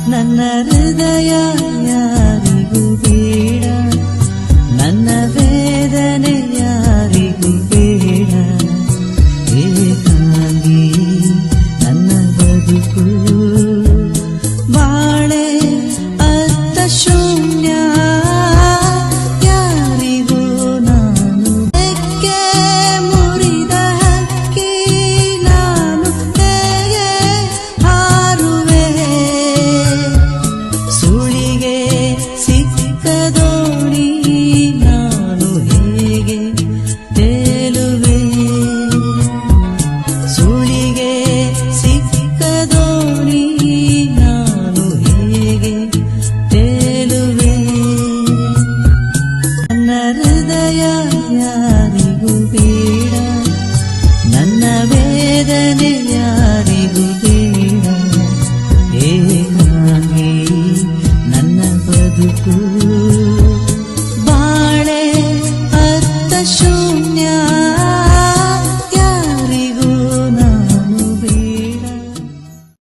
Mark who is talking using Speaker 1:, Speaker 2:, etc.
Speaker 1: ನನ್ನ ಹೃದಯ ಯಾರಿಗೂ ಬೇಡ, ನನ್ನ ವೇದನೆ ಯಾರಿಗೂ ಬೇಡ. ಏಕಾಂಗಿ ನನ್ನ ಬದುಕು ಬಾಳೆ ಅರ್ಥ ಶೂನ್ಯ. ಯಾರಿಗೂ ನಾನು ರೆಕ್ಕೆ ಮುರಿದ ಹಕ್ಕಿ, ನಾನು ಹೇಗೆ ಹಾರುವೆ. ಸುಳಿಗೆ ಸಿಕ್ಕ ದೋಣಿ, ನಾನು ಹೇಗೆ ತೇಲುವೆ. ಸುಳಿಗೆ ಸಿಕ್ಕ ದೋಣಿ, ನಾನು ಹೇಗೆ ತೇಲುವೆ. ನನ್ನ ಹೃದಯ ಯಾರಿಗೂ ಬೇಡ, ನನ್ನ ವೇದನೆ ಯಾರಿಗೂ ಬೇಡ. ಏಕಾಂಗಿ ನನ್ನ ಬದುಕು